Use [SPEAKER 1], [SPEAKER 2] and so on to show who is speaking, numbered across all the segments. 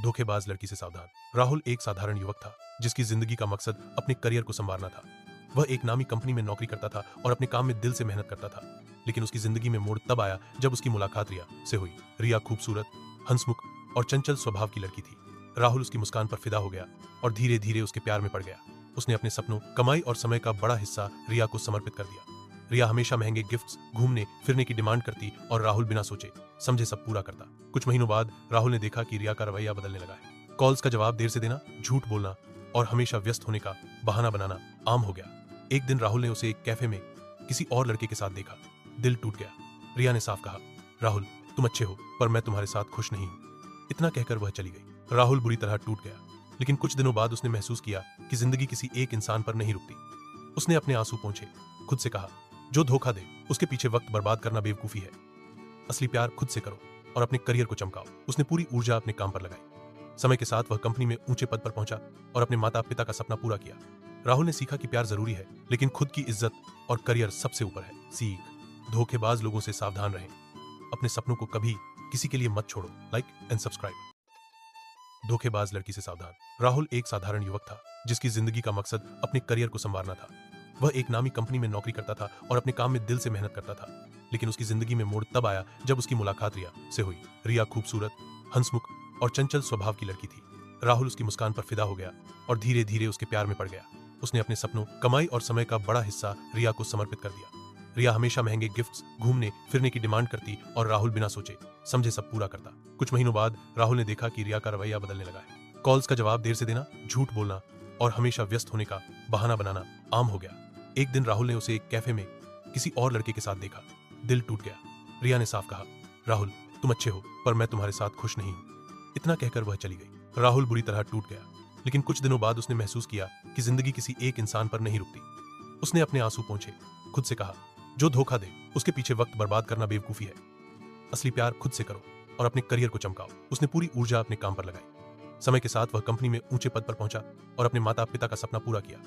[SPEAKER 1] धोखेबाज लड़की से सावधान। राहुल एक साधारण युवक था जिसकी जिंदगी का मकसद अपने करियर को संवारना था। वह एक नामी कंपनी में नौकरी करता था और अपने काम में दिल से मेहनत करता था। लेकिन उसकी जिंदगी में मोड़ तब आया जब उसकी मुलाकात रिया से हुई। रिया खूबसूरत, हंसमुख और चंचल स्वभाव की लड़की थी। राहुल उसकी मुस्कान पर फिदा हो गया और धीरे धीरे उसके प्यार में पड़ गया। उसने अपने सपनों, कमाई और समय का बड़ा हिस्सा रिया को समर्पित कर दिया। रिया हमेशा महंगे गिफ्ट्स, घूमने फिरने की डिमांड करती और राहुल बिना सोचे समझे सब पूरा करता। कुछ महीनों बाद राहुल ने देखा कि रिया का रवैया बदलने लगा है। कॉल्स का जवाब देर से देना, झूठ बोलना और हमेशा व्यस्त होने का बहाना बनाना आम हो गया। एक दिन राहुल ने उसे एक कैफे में किसी और लड़के के साथ देखा। दिल टूट गया। रिया ने साफ कहा, राहुल तुम अच्छे हो पर मैं तुम्हारे साथ खुश नहीं हूं। इतना कहकर वह चली गई। राहुल बुरी तरह टूट गया। लेकिन कुछ दिनों बाद उसने महसूस किया कि जिंदगी किसी एक इंसान पर नहीं रुकती। उसने अपने आंसू पोंछे, खुद से कहा, जो धोखा दे उसके पीछे वक्त बर्बाद करना बेवकूफी है। असली प्यार खुद से करो और अपने करियर को चमकाओ। उसने पूरी ऊर्जा अपने काम पर लगाई। समय के साथ वह कंपनी में ऊंचे पद पर पहुंचा और अपने माता पिता का सपना पूरा किया। राहुल ने सीखा कि प्यार जरूरी है लेकिन खुद की इज्जत और करियर सबसे ऊपर है। सीख, धोखेबाज लोगों से सावधान रहें। अपने सपनों को कभी किसी के लिए मत छोड़ो। Like and subscribe. धोखेबाज लड़की से सावधान। राहुल एक साधारण युवक था जिसकी जिंदगी का मकसद अपने करियर को संवारना था। वह एक नामी कंपनी में नौकरी करता था और अपने काम में दिल से मेहनत करता था। लेकिन उसकी जिंदगी में मोड़ तब आया जब उसकी मुलाकात रिया से हुई। रिया खूबसूरत, हंसमुख और चंचल स्वभाव की लड़की थी। राहुल उसकी मुस्कान पर फिदा हो गया और धीरे धीरे उसके प्यार में पड़ गया। उसने अपने सपनों, कमाई और समय का बड़ा हिस्सा रिया को समर्पित कर दिया। रिया हमेशा महंगे गिफ्ट्स, घूमने फिरने की डिमांड करती और राहुल बिना सोचे समझे सब पूरा करता। कुछ महीनों बाद राहुल ने देखा कि रिया का रवैया बदलने लगा है। कॉल्स का जवाब देर से देना, झूठ बोलना और हमेशा व्यस्त होने का बहाना बनाना आम हो गया। एक दिन राहुल ने उसे एक कैफे में किसी और लड़के के साथ देखा। दिल टूट गया। रिया ने साफ कहा, राहुल तुम अच्छे हो पर मैं तुम्हारे साथ खुश नहीं हूं। इतना कहकर वह चली गई। राहुल बुरी तरह टूट गया। लेकिन कुछ दिनों बाद उसने महसूस किया कि जिंदगी किसी एक इंसान पर नहीं रुकती। उसने अपने आंसू पोंछे, खुद से कहा, जो धोखा दे उसके पीछे वक्त बर्बाद करना बेवकूफी है। असली प्यार खुद से करो और अपने करियर को चमकाओ। उसने पूरी ऊर्जा अपने काम पर लगाई। समय के साथ वह कंपनी में ऊंचे पद पर पहुंचा और अपने माता पिता का सपना पूरा किया।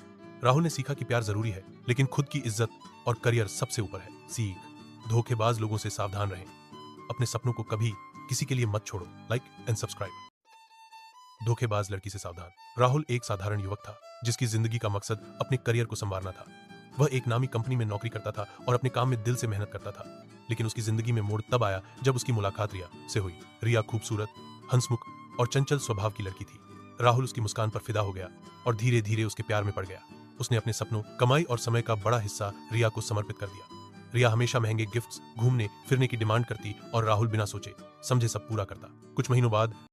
[SPEAKER 1] राहुल ने सीखा कि प्यार जरूरी है लेकिन खुद की इज्जत और करियर सबसे ऊपर है। सीख, धोखेबाज लोगों से सावधान रहें। अपने सपनों को कभी किसी के लिए मत छोड़ो। Like and subscribe. धोखेबाज लड़की से सावधान। राहुल एक साधारण युवक था जिसकी जिंदगी का मकसद अपने करियर को संवारना था। वह एक नामी कंपनी में नौकरी करता था और अपने काम में दिल से मेहनत करता था। लेकिन उसकी जिंदगी में मोड़ तब आया जब उसकी मुलाकात रिया से हुई। रिया खूबसूरत, हंसमुख और चंचल स्वभाव की लड़की थी। राहुल उसकी मुस्कान पर फिदा हो गया और धीरे धीरे उसके प्यार में पड़ गया। उसने अपने सपनों, कमाई और समय का बड़ा हिस्सा रिया को समर्पित कर दिया। रिया हमेशा महंगे गिफ्ट्स, घूमने फिरने की डिमांड करती और राहुल बिना सोचे समझे सब पूरा करता। कुछ महीनों बाद